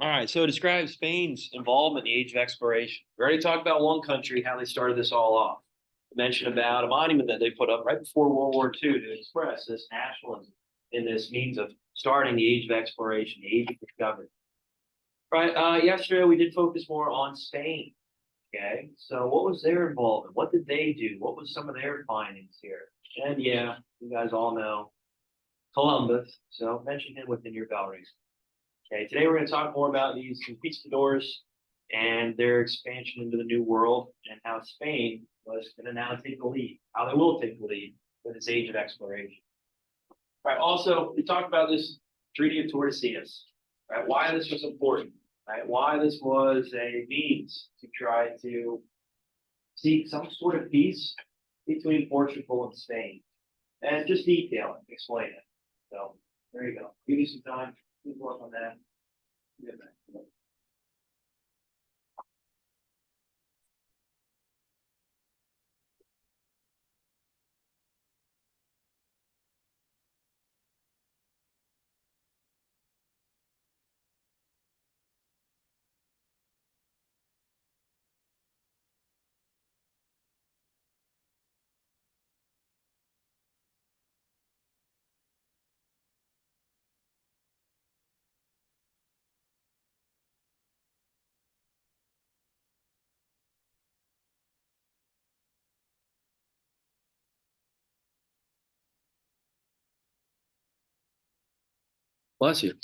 All right, so describe Spain's involvement in the Age of Exploration. We already talked about one country, how they started this all off. We mentioned about a monument that they put up right before World War II to express this nationalism in this means of starting the Age of Exploration, the Age of Discovery. Right. Yesterday we did focus more on Spain. Okay, so what was their involvement? What did they do? What was some of their findings here? And yeah, you guys all know Columbus, so mention him within your bell race. Okay, today we're going to talk more about these conquistadors and their expansion into the New World and how Spain was going to now take the lead, how they will take the lead with this age of exploration. Right. Also, we talked about this Treaty of Tordesillas, right? Why this was important, right? Why this was a means to try to seek some sort of peace between Portugal and Spain, and just detail it, explain it. So there you go. Give you some time. Please work on that. Bless you.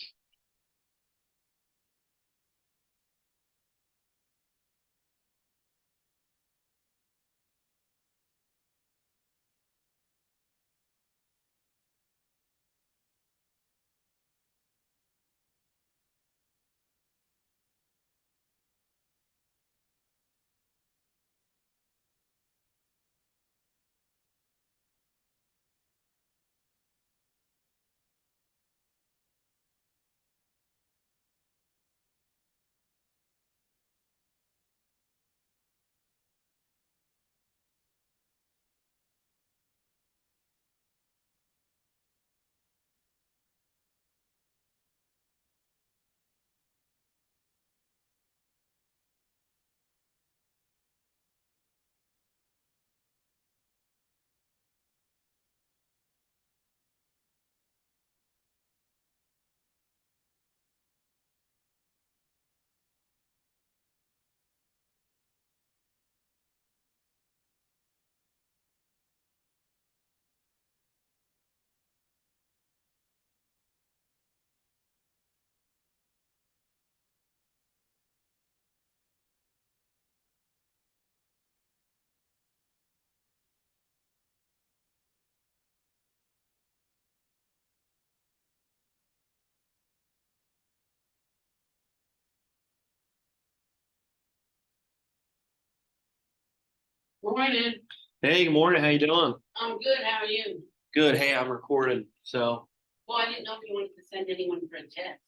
Morning. Hey, good morning. How you doing? I'm good. How are you? Good. Hey, I'm recording. So Well, I didn't know if you wanted to send anyone for a test.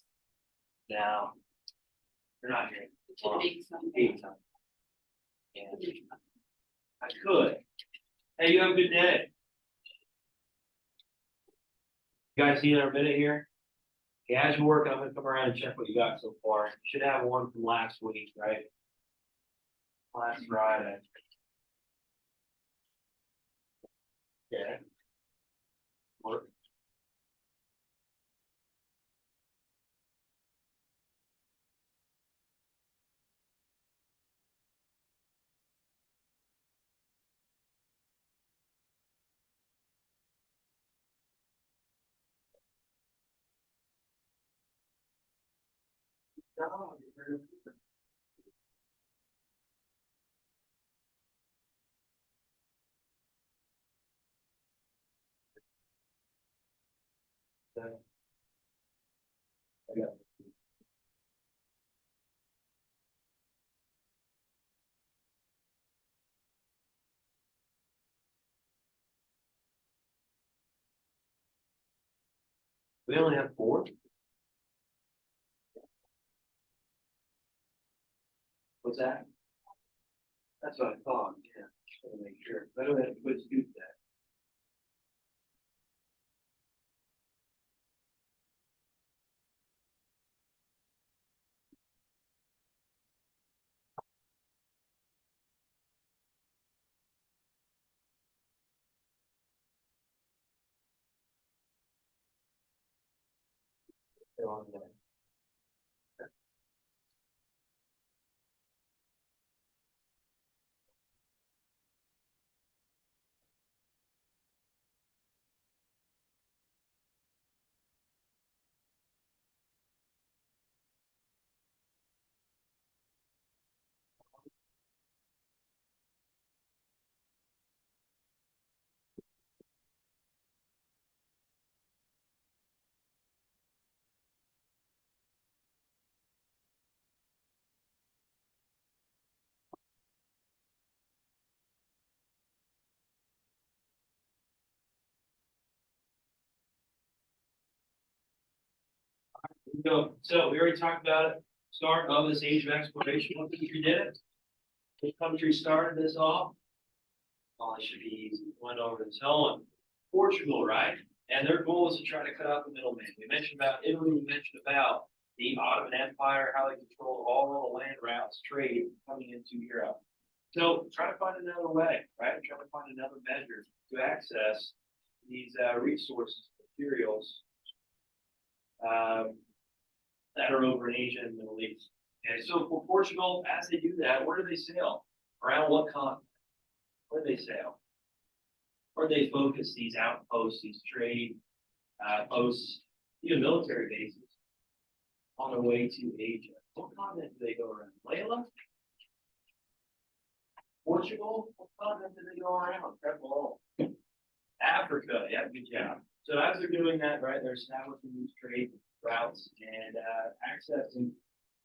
now you're not here. To make some. Anytime. Yeah, I could. Hey, you have a good day. You guys need another minute here? Yeah, as you're working, I'm gonna come around and check what you got so far. You should have one from last week, right? Last Friday. Yeah. Work. No, I got it. We only have four. What's that? That's what I thought. Yeah, just want to make sure. I don't have to put scoop that. They're on there. So we already talked about it. Start of this age of exploration. What country did it? Which country started this off? Oh, it should be easy. Went over this one. Portugal, right? And their goal was to try to cut out the middleman. We mentioned about Italy. We mentioned about the Ottoman Empire, how they controlled all the land routes, trade coming into Europe. So try to find another way, right? Try to find another measure to access these resources, materials that are over in Asia and the Middle East. Okay, so for Portugal, as they do that, where do they sail? Around what continent? Where do they sail? Where do they focus these outposts, these trade posts, military bases on their way to Asia? What continent do they go around? Layla? Portugal? What continent do they go around? Right below. Africa, yeah, good job. So as they're doing that, right, they're establishing these trade routes and accessing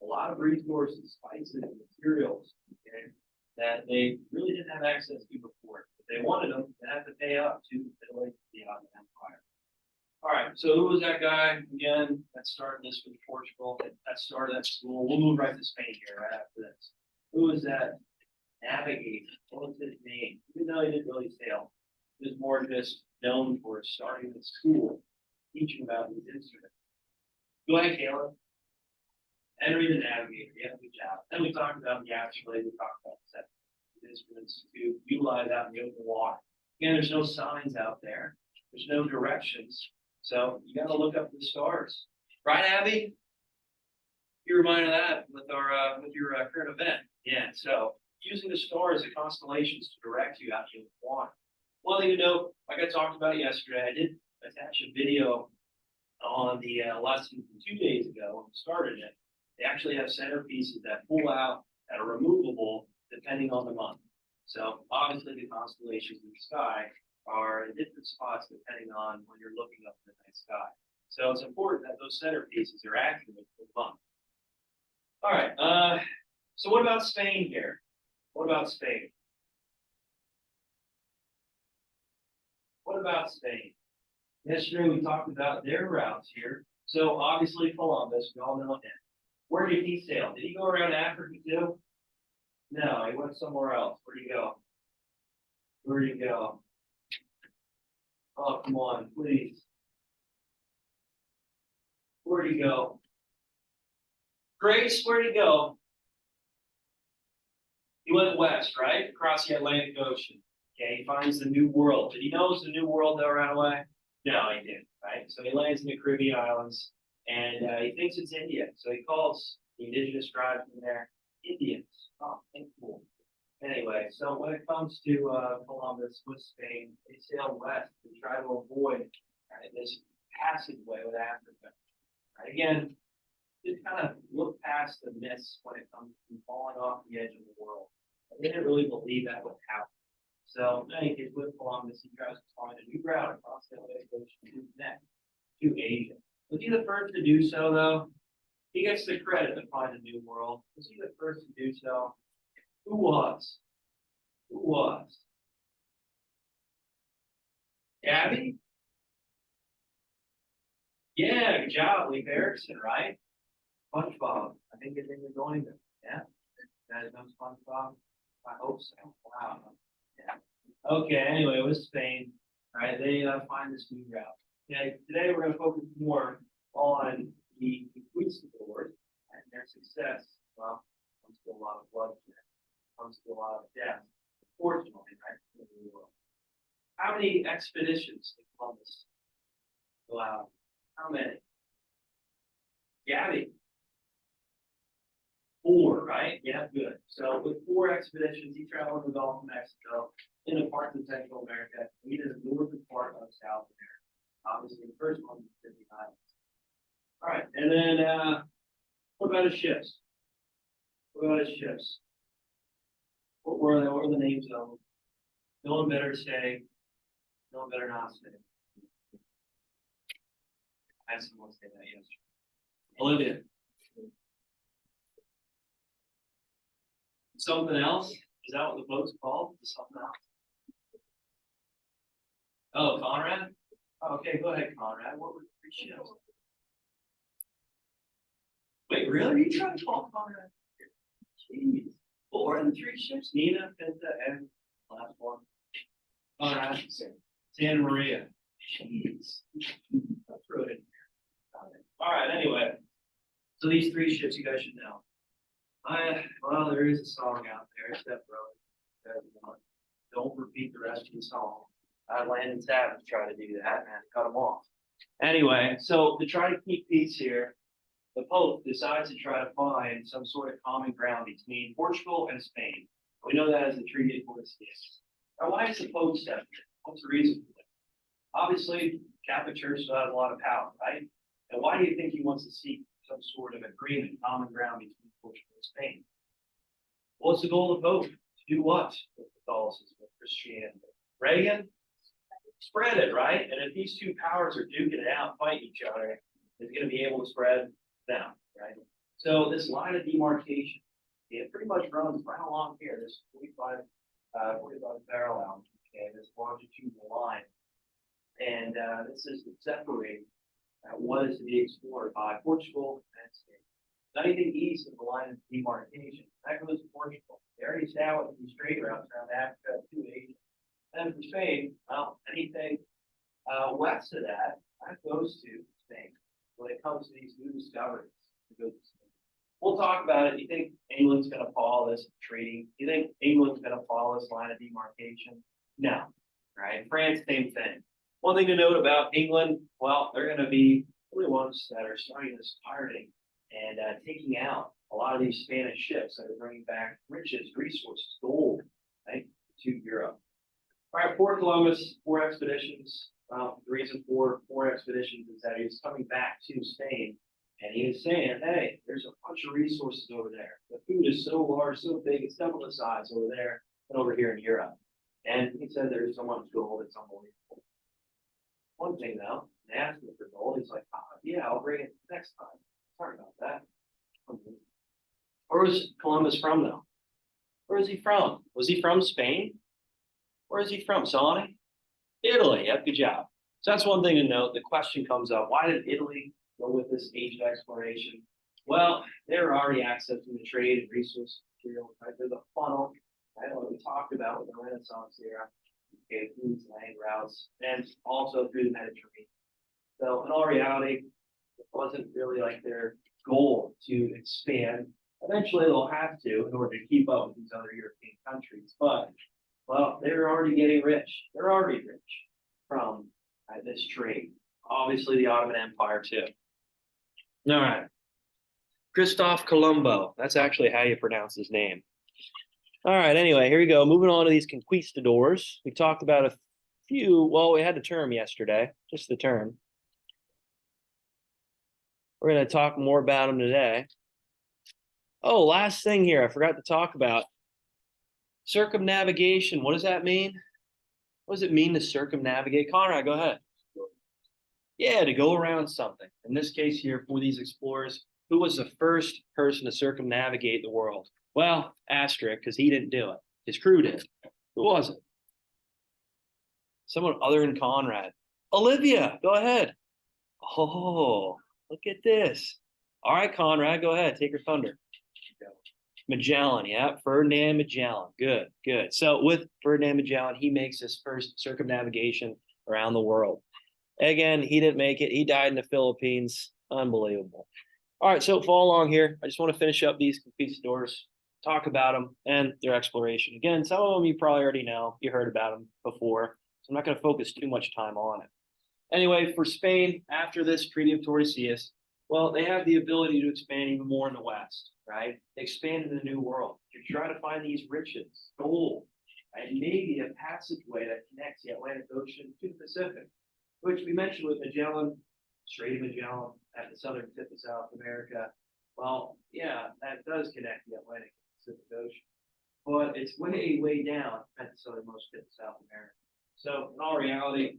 a lot of resources, spices, materials, okay, that they really didn't have access to before. If they wanted them, they had to pay up to the Ottoman Empire. All right, so who was that guy again that started this with Portugal? That started that school. We'll move right to Spain here right after this. Who was that navigator? What was his name? Even though he didn't really sail, he was more just known for starting the school, teaching about these instruments. Go ahead, Caleb. Henry the Navigator. Yeah, good job. Then we talked about the astrolabe. We talked about the instruments to utilize out in the open water. Again, there's no signs out there. There's no directions. So you got to look up the stars. Right, Abby? You reminded that with your current event. Yeah, so using the stars, the constellations to direct you out in the water. One thing to note, like I talked about yesterday, I did attach a video on the lesson from 2 days ago when we started it. They actually have centerpieces that pull out that are removable depending on the month. So obviously the constellations in the sky are in different spots depending on when you're looking up in the night sky. So it's important that those centerpieces are accurate for the month. All right. So what about Spain here? What about Spain? What about Spain? Yesterday we talked about their routes here. So obviously Columbus, we all know him. Where did he sail? Did he go around Africa too? No, he went somewhere else. Where'd he go? Where'd he go? Oh, come on, please. Where'd he go? Grace, where'd he go? He went west, right? Across the Atlantic Ocean. Okay, he finds the New World. Did he know it was the New World that ran away? No, he didn't, right? So he lands in the Caribbean islands, and he thinks it's India. So he calls the indigenous tribes from there Indians. Oh, cool. Anyway, so when it comes to Columbus with Spain, they sail west to try to avoid this passageway with Africa. Right? Again, just kind of look past the myths when it comes to falling off the edge of the world. They didn't really believe that would happen. So, in any case, with Columbus, he tries to find a new route across the Atlantic Ocean to connect to Asia. Was he the first to do so, though? He gets the credit to find a new world. Was he the first to do so? Who was? Who was? Gabby? Yeah, good job, Lee Harrison, right? SpongeBob. I think you're going to. Yeah. That is no SpongeBob. I hope so. Wow. Yeah. Okay, anyway, with Spain, all right, they find this new route. Okay, today we're going to focus more on the Conquistadors and their success. Well, comes to a lot of bloodshed, comes to a lot of death, unfortunately, right, in the New World. How many expeditions did Columbus go out? How many? Gabby. 4, right? Yeah, good. So with 4 expeditions, he traveled the Gulf of Mexico, into parts of Central America, and he did the northern part of South America. Obviously, the first one was 50 islands. All right, and then what about his ships? What about his ships? What were they? What were the names of them? No one better stay. No one better not stay. I had someone say that yesterday. Olivia. Something else? Is that what the boat's called? Something else? Oh, Conrad? Okay, go ahead, Conrad. What were the 3 ships? Wait, really? Are you trying to call Conrad? Jeez. 4 and 3 ships? Nina, Pinta, and last one. Conrad. Santa Maria. Jeez. I'll throw it in here. All right, anyway. So these 3 ships you guys should know. Well, there is a song out there, Step Brother. Don't repeat the rest of the song. Landon Savage tried to do that and had to cut him off. Anyway, so to try to keep peace here, the Pope decides to try to find some sort of common ground between Portugal and Spain. We know that as the Treaty of Conquistadors. Now, why is the Pope stepping in? What's the reason for it? Obviously, Catholic Church still has a lot of power, right? And why do you think he wants to seek some sort of agreement, common ground between Portugal and Spain? What's the goal of the Pope? To do what with Catholicism, with Christianity? Reagan? Spread it, right? And if these 2 powers are duking it out, fighting each other, it's going to be able to spread them, right? So this line of demarcation, it pretty much runs right along here, this 45 parallel, okay, this longitudinal line. And this is to separate what is to be explored by Portugal and Spain. Anything east of the line of demarcation, that goes to Portugal. They already established these trade routes around Africa to Asia. And for Spain, well, anything west of that, that goes to Spain. When it comes to these new discoveries, it goes to Spain. We'll talk about it. You think England's going to follow this treaty? You think England's going to follow this line of demarcation? No, right? France, same thing. One thing to note about England, well, they're going to be the ones that are starting this pirating and taking out a lot of these Spanish ships that are bringing back riches, resources, gold, right, to Europe. All right, Fort Columbus, 4 expeditions. The reason for 4 expeditions is that he was coming back to Spain, and he was saying, hey, there's a bunch of resources over there. The food is so large, so big, it's double the size over there than over here in Europe. And he said there's so much gold, it's unbelievable. One thing though, they asked him for gold, he's like, yeah, I'll bring it next time. Sorry about that. Where was Columbus from though? Where is he from? Was he from Spain? Where is he from, Sonny? Italy. Yep, good job. So that's one thing to note. The question comes up, why did Italy go with this age of exploration? Well, they were already accessing the trade and resource material, right? There's a funnel, right? What we talked about with the Renaissance era, okay, foods, land routes, and also through the Mediterranean. So in all reality, it wasn't really like their goal to expand. Eventually they'll have to in order to keep up with these other European countries, but well, they're already getting rich. They're already rich from this trade. Obviously, the Ottoman Empire, too. All right. Christoph Colombo. That's actually how you pronounce his name. All right. Anyway, here we go. Moving on to these conquistadors. We talked about a few. Well, we had the term yesterday, just the term. We're going to talk more about them today. Oh, last thing here. I forgot to talk about. Circumnavigation, what does that mean? What does it mean to circumnavigate? Conrad, go ahead. Yeah, to go around something. In this case here, for these explorers, who was the first person to circumnavigate the world? Well, asterisk, because he didn't do it. His crew did. Who was it? Someone other than Conrad. Olivia, go ahead. Oh, look at this. All right, Conrad, go ahead. Take your thunder. Magellan, yeah, Ferdinand Magellan. Good, good. So with Ferdinand Magellan, he makes his first circumnavigation around the world. Again, he didn't make it. He died in the Philippines. Unbelievable. All right, so follow along here. I just want to finish up these conquistadors, talk about them and their exploration. Again, some of them you probably already know. You heard about them before. So I'm not going to focus too much time on it. Anyway, for Spain, after this Treaty of Tordesillas, Well, they have the ability to expand even more in the West, right? Expand in the New World. You're trying to find these riches, gold, and maybe a passageway that connects the Atlantic Ocean to the Pacific, which we mentioned with Magellan, Strait of Magellan at the southern tip of South America. Well, yeah, that does connect the Atlantic and Pacific Ocean, but it's way, way down at the southernmost tip of South America. So in all reality,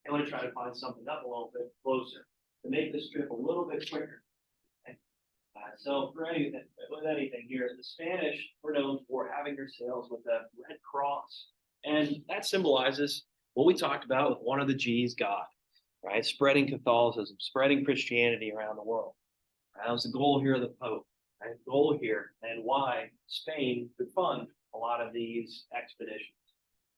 I want to try to find something up a little bit closer to make this trip a little bit quicker. Okay? So for anything, with anything here, the Spanish were known for having their sails with a red cross, and that symbolizes what we talked about with one of the G's, God, right? Spreading Catholicism, spreading Christianity around the world. That was the goal here of the Pope, right? The goal here, and why Spain could fund a lot of these expeditions.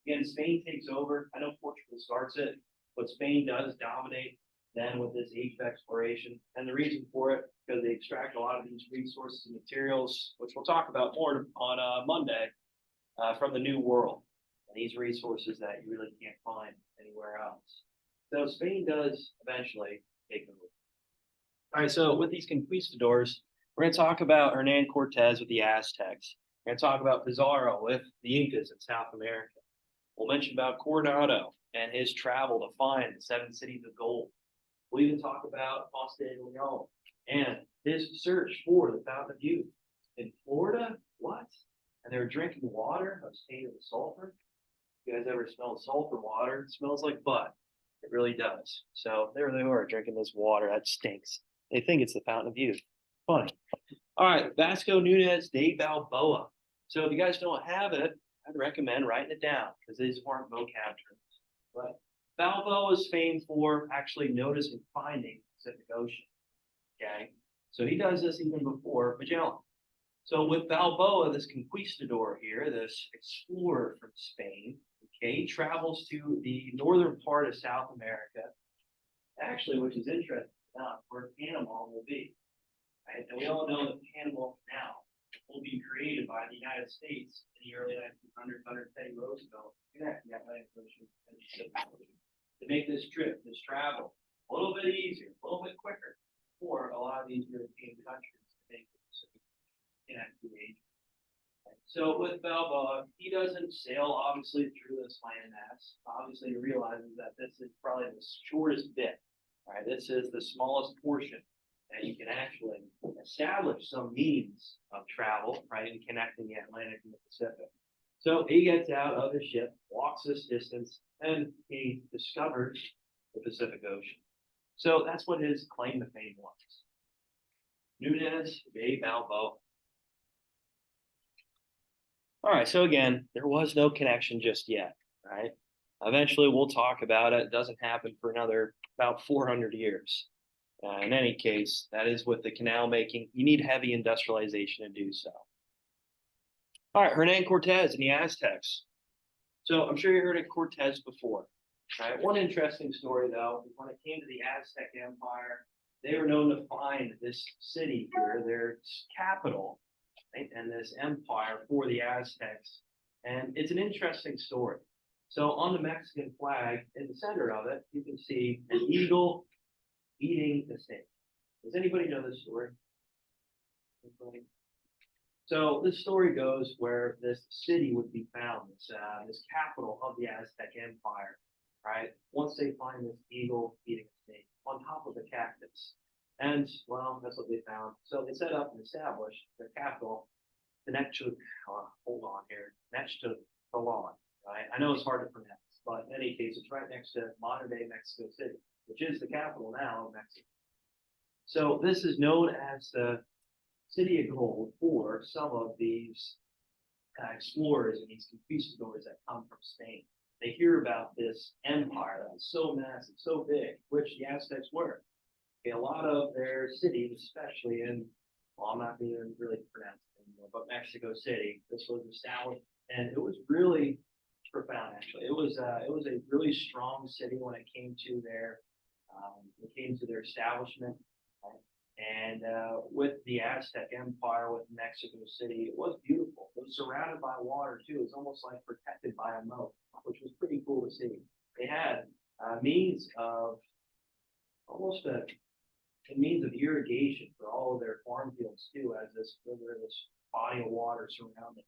Again, Spain takes over. I know Portugal starts it, but Spain does dominate then with this age of exploration. And the reason for it, because they extract a lot of these resources and materials, which we'll talk about more on Monday, from the New World. And these resources that you really can't find anywhere else. So Spain does eventually take over. All right, so with these conquistadors, we're going to talk about Hernan Cortez with the Aztecs. We're going to talk about Pizarro with the Incas in South America. We'll mention about Coronado and his travel to find the 7 cities of gold. We'll even talk about Costa de Leon and his search for the Fountain of Youth. In Florida, what? And they're drinking water of tainted with sulfur. You guys ever smelled sulfur water? It smells like butt. It really does. So there they are drinking this water. That stinks. They think it's the Fountain of Youth. Funny. All right, Vasco Nunez de Balboa. So if you guys don't have it, I'd recommend writing it down because these aren't vocab terms. But Balboa is famed for actually noticing and finding the Pacific Ocean. Okay, so he does this even before Magellan. So with Balboa, this conquistador here, this explorer from Spain, okay, he travels to the northern part of South America, actually, which is interesting enough, where Panama will be. Right? And we all know that the Panama Canal will be created by the United States in the early 1900s under Teddy Roosevelt, connecting the Atlantic Ocean and the Pacific Ocean to make this trip, this travel, a little bit easier, a little bit quicker for a lot of these European countries to make the Pacific connect to Asia. So with Balboa, he doesn't sail obviously through this landmass. Obviously, he realizes that this is probably the shortest bit. Right, this is the smallest portion that you can actually establish some means of travel, right, in connecting the Atlantic and the Pacific. So he gets out of his ship, walks this distance, and he discovers the Pacific Ocean. So that's what his claim to fame was. Nunez de Balboa. All right, so again, there was no connection just yet, right? Eventually, we'll talk about it. It doesn't happen for another about 400 years. In any case, that is with the canal making. You need heavy industrialization to do so. All right, Hernan Cortez and the Aztecs. So I'm sure you heard of Cortez before. Right? One interesting story, though, is when it came to the Aztec Empire, they were known to find this city here, their capital, right, and this empire for the Aztecs. And it's an interesting story. So on the Mexican flag, in the center of it, you can see an eagle eating a snake. Does anybody know this story? Anybody? So this story goes where this city would be found, this capital of the Aztec Empire, right? Once they find this eagle eating a snake on top of the cactus. And, well, that's what they found. So they set up and established their capital next to, hold on here, next to the lawn. Right? I know it's hard to pronounce, but in any case, it's right next to modern-day Mexico City, which is the capital now of Mexico. So this is known as the City of Gold for some of these explorers and these conquistadors that come from Spain. They hear about this empire that was so massive, so big, which the Aztecs were. Okay, a lot of their cities, especially in, well, I'm not going to really pronounce it anymore, but Mexico City, this was established, and it was really profound. Actually, it was a really strong city when it came to their establishment. Right? And with the Aztec Empire, with Mexico City, it was beautiful. It was surrounded by water too. It was almost like protected by a moat, which was pretty cool to see. They had means of almost a a means of irrigation for all of their farm fields too, as this river, this body of water surrounding.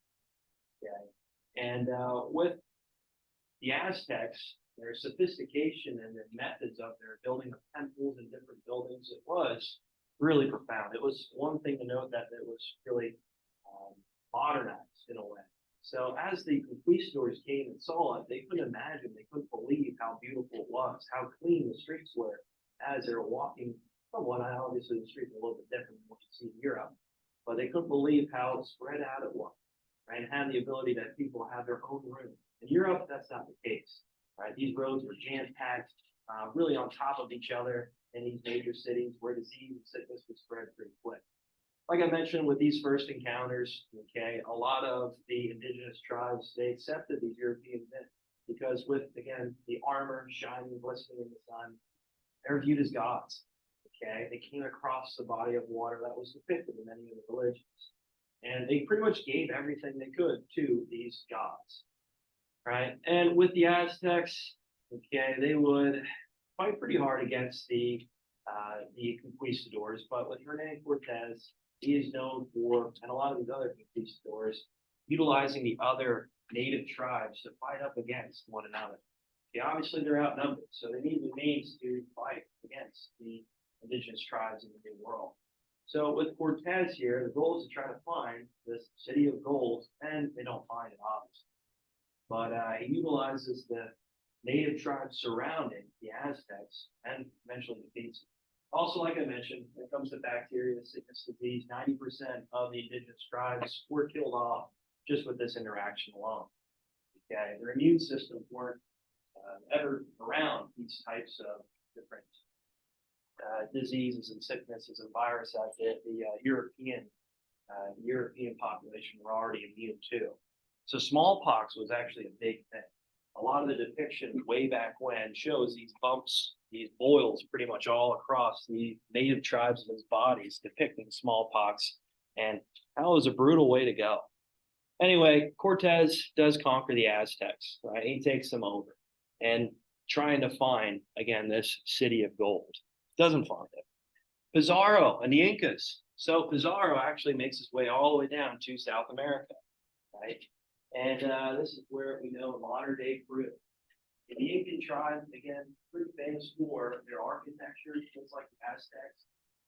Okay, and with the Aztecs, their sophistication and their methods of their building of temples and different buildings, it was really profound. It was one thing to note that it was really modernized in a way. So as the conquistadors came and saw it, they couldn't imagine, they couldn't believe how beautiful it was, how clean the streets were as they were walking. Somewhat, obviously, the streets are a little bit different than what you see in Europe, but they couldn't believe how spread out it was, right? And had the ability that people have their own room. In Europe, that's not the case, right? These roads were jam-packed, really on top of each other in these major cities where disease and sickness would spread pretty quick. Like I mentioned, with these first encounters, okay, a lot of the indigenous tribes, they accepted these European men because with, again, the armor shining, glistening in the sun, they're viewed as gods, okay? They came across the body of water that was depicted in many of the religions. And they pretty much gave everything they could to these gods, right? And with the Aztecs, okay, they would fight pretty hard against the conquistadors, but with Hernan Cortez, he is known for, and a lot of these other conquistadors, utilizing the other native tribes to fight up against one another. Okay, obviously they're outnumbered, so they need the means to fight against the indigenous tribes in the New World. So with Cortez here, the goal is to try to find this city of gold, and they don't find it, obviously. But he utilizes the native tribes surrounding the Aztecs and eventually defeats them. Also, like I mentioned, when it comes to bacteria, sickness, disease, 90% of the indigenous tribes were killed off just with this interaction alone. Okay, their immune systems weren't ever around these types of different diseases and sicknesses and viruses that the European population were already immune to. So smallpox was actually a big thing. A lot of the depictions way back when shows these bumps, these boils pretty much all across the native tribes of his bodies depicting smallpox and that was a brutal way to go. Anyway, Cortez does conquer the Aztecs, right? He takes them over and trying to find, again, this city of gold. Doesn't find it. Pizarro and the Incas. So Pizarro actually makes his way all the way down to South America, right? And this is where we know modern day Peru. The Incan tribe, again, pretty famous for their architecture, just like the Aztecs,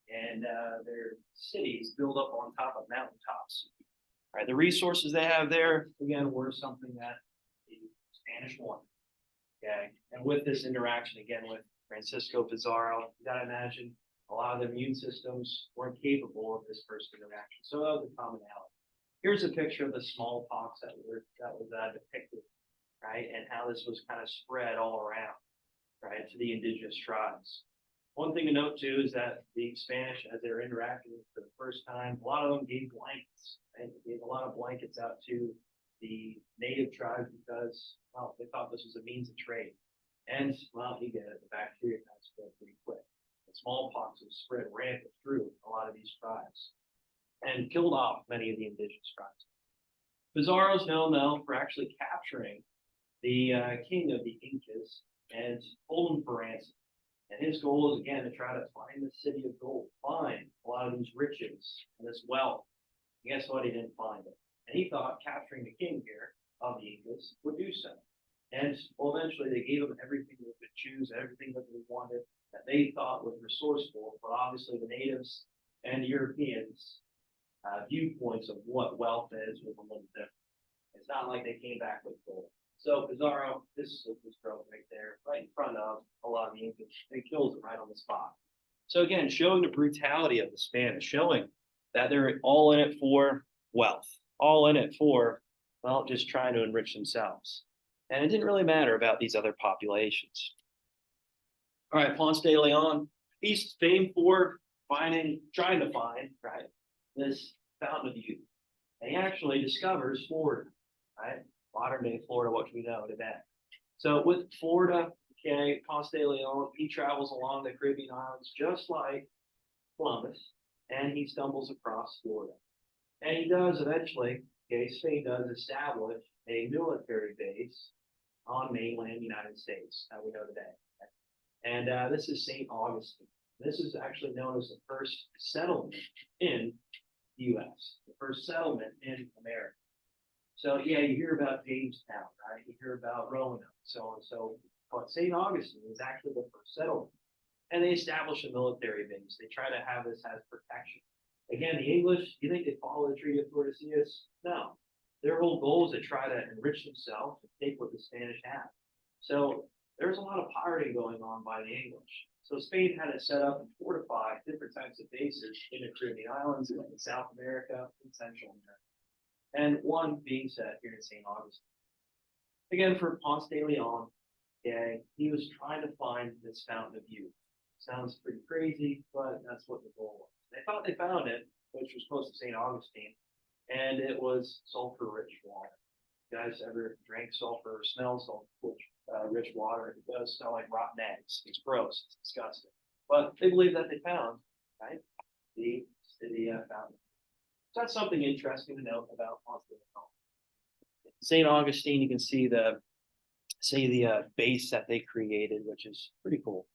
and their cities built up on top of mountaintops. Right, the resources they have there, again, were something that the Spanish wanted. Okay, and with this interaction, again, with Francisco Pizarro, you got to imagine a lot of the immune systems weren't capable of this first interaction. So that was a commonality. Here's a picture of the smallpox that was depicted, right, and how this was kind of spread all around, right, to the indigenous tribes. One thing to note too is that the Spanish, as they were interacting for the first time, a lot of them gave blankets, right? They gave a lot of blankets out to the native tribes because, well, they thought this was a means of trade. And, well, you get it, the bacteria kind of spread pretty quick. The smallpox was spread rampant through a lot of these tribes and killed off many of the indigenous tribes. Pizarro's known, though, for actually capturing the king of the Incas and hold him for ransom. And his goal is, again, to try to find the city of gold, find a lot of these riches and this wealth. And guess what? He didn't find it. And he thought capturing the king here of the Incas would do so. And well, eventually they gave him everything they could choose, everything that they wanted, that they thought was resourceful. But obviously the natives and the Europeans' viewpoints of what wealth is was a little different. It's not like they came back with gold. So Pizarro, this is this road right there, right in front of a lot of the Incas. They killed him right on the spot. So again, showing the brutality of the Spanish, showing that they're all in it for wealth, all in it for, well, just trying to enrich themselves. And it didn't really matter about these other populations. All right, Ponce de Leon, he's famed for trying to find, right, this fountain of youth. And he actually discovers Florida, right? Modern day Florida, what we know today. So with Florida, okay, Ponce de Leon, he travels along the Caribbean islands just like Columbus, and he stumbles across Florida. And he does eventually, okay, Spain does establish a military base on mainland United States that we know today. And this is St. Augustine. This is actually known as the first settlement in the US, the first settlement in America. So yeah, you hear about Jamestown, right? You hear about Roanoke, so and so. But St. Augustine is actually the first settlement. And they establish a military base. They try to have this as protection. Again, the English, you think they follow the Treaty of Tordesillas? No. Their whole goal is to try to enrich themselves and take what the Spanish have. So there's a lot of pirating going on by the English. So Spain had to set up and fortify different types of bases in the Caribbean islands, in South America, and Central America. And one being set here in St. Augustine. Again, for Ponce de Leon, okay, he was trying to find this fountain of youth. Sounds pretty crazy, but that's what the goal was. They thought they found it, which was close to St. Augustine, and it was sulfur-rich water. You guys ever drank sulfur or smell sulfur-rich water? It does smell like rotten eggs. It's gross. It's disgusting. But they believe that they found, right, the fountain. So that's something interesting to note about Ponce de Leon. St. Augustine, you can see the base that they created, which is pretty cool.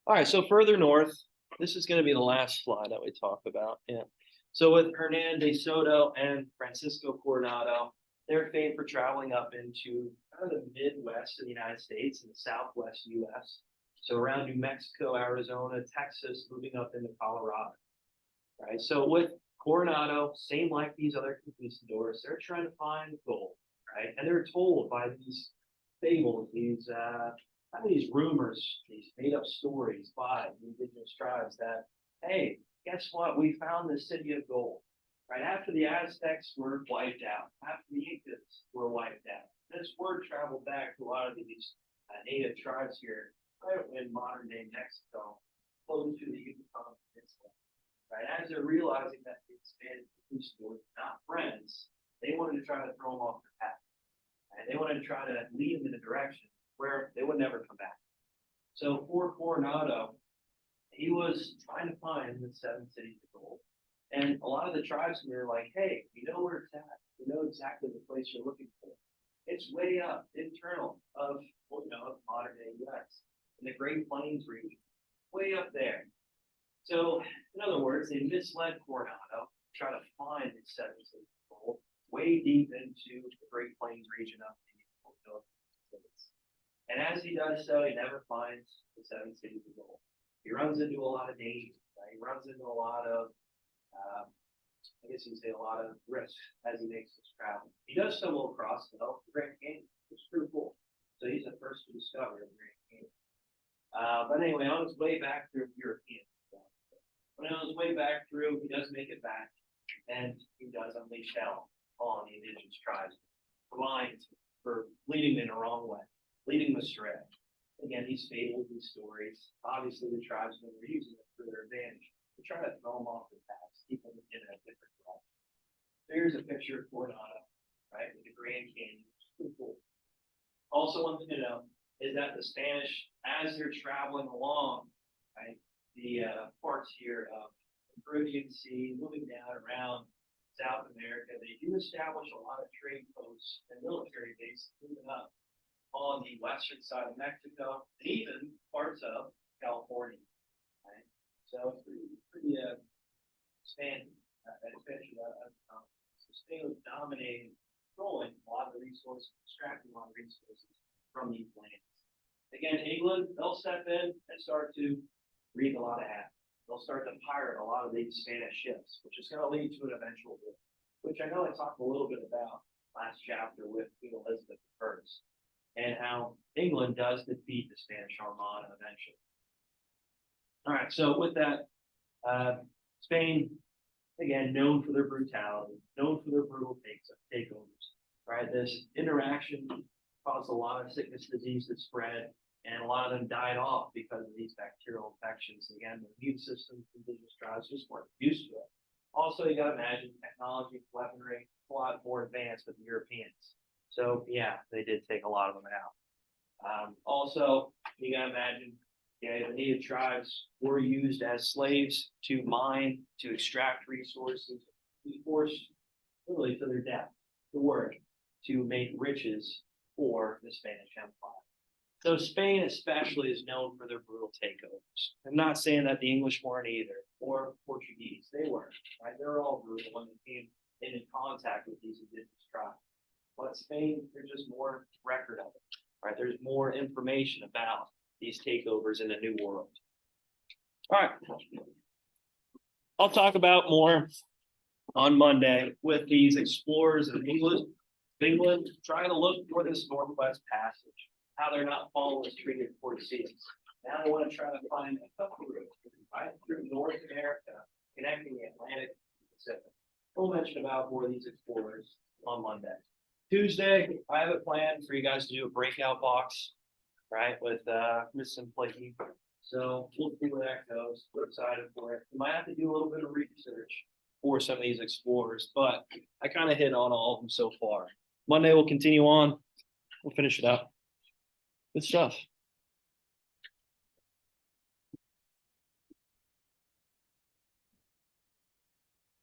All right, so further north, this is going to be the last slide that we talk about. Yeah. So with Hernan de Soto and Francisco Coronado, they're famed for traveling up into kind of the Midwest of the United States and the Southwest U.S. So around New Mexico, Arizona, Texas, moving up into Colorado. Right. So with Coronado, same like these other conquistadors, they're trying to find gold. Right. And they're told by these fables, these rumors, these made up stories by the indigenous tribes that, hey, guess what? We found the city of gold. Right after the Aztecs were wiped out, after the Incas were wiped out. This word traveled back to a lot of these native tribes here, right in modern day Mexico, close to the Yucatan Peninsula. Right, as they're realizing that the Spanish conquistadors were not friends, they wanted to try to throw them off their path. And they wanted to try to lead them in a direction where they would never come back. So for Coronado, he was trying to find the seven cities of gold. And a lot of the tribesmen were like, hey, we know where it's at. We know exactly the place you're looking for. It's way up internal of modern day US in the Great Plains region, way up there. So in other words, they misled Coronado to try to find the seven cities of gold way deep into the Great Plains region of the Philippines. And as he does so, he never finds the seven cities of gold. He runs into a lot of danger. Right? He runs into a lot of, I guess you'd say, a lot of risk as he makes this travel. He does stumble across the Grand Canyon, which is pretty cool. So he's the first to discover the Grand Canyon. But anyway, on his way back through European. When on his way back through, he does make it back, and he does unleash hell on the indigenous tribes, for leading them in the wrong way, leading them astray. Again, these fables, these stories, obviously the tribesmen were using it for their advantage to try to throw them off their paths, keep them in a different direction. So here's a picture of Coronado, right, with the Grand Canyon, which is pretty cool. Also, one thing to know is that the Spanish, as they're traveling along, right, the parts here of the Caribbean Sea, moving down around South America, they do establish a lot of trade posts and military bases moving up on the western side of Mexico and even parts of California. Right? So it's pretty expanding, expansion of so Spain was dominating, controlling a lot of the resources, extracting a lot of resources from these lands. Again, England, they'll step in and start to wreak a lot of havoc. They'll start to pirate a lot of these Spanish ships, which is going to lead to an eventual war, which I know I talked a little bit about last chapter with Queen Elizabeth I, and how England does defeat the Spanish Armada eventually. All right, so with that, Spain, again, known for their brutality, known for their brutal takeovers, right? This interaction caused a lot of sickness, disease that spread, and a lot of them died off because of these bacterial infections. Again, the immune system, indigenous tribes just weren't used to it. Also, you got to imagine technology, weaponry, a lot more advanced with the Europeans. So yeah, they did take a lot of them out. Also, you got to imagine, the native tribes were used as slaves to mine, to extract resources, to be forced literally to their death to work to make riches for the Spanish Empire. So Spain especially is known for their brutal takeovers. I'm not saying that the English weren't either, or Portuguese, they weren't, right? They're all brutal when they came in contact with these indigenous tribes. But Spain, there's just more record of it, right? There's more information about these takeovers in the New World. All right. I'll talk about more on Monday with these explorers of England, trying to look for this Northwest Passage, how they're not following the Treaty of Tordesillas. Now they want to try to find a couple routes, right, through North America, connecting the Atlantic and the Pacific. We'll mention about more of these explorers on Monday. Tuesday, I have a plan for you guys to do a breakout box, right, with Miss Simplakey. So we'll see where that goes. We're excited for it. You might have to do a little bit of research for some of these explorers, but I kind of hit on all of them so far. Monday we'll continue on. We'll finish it up. Good stuff.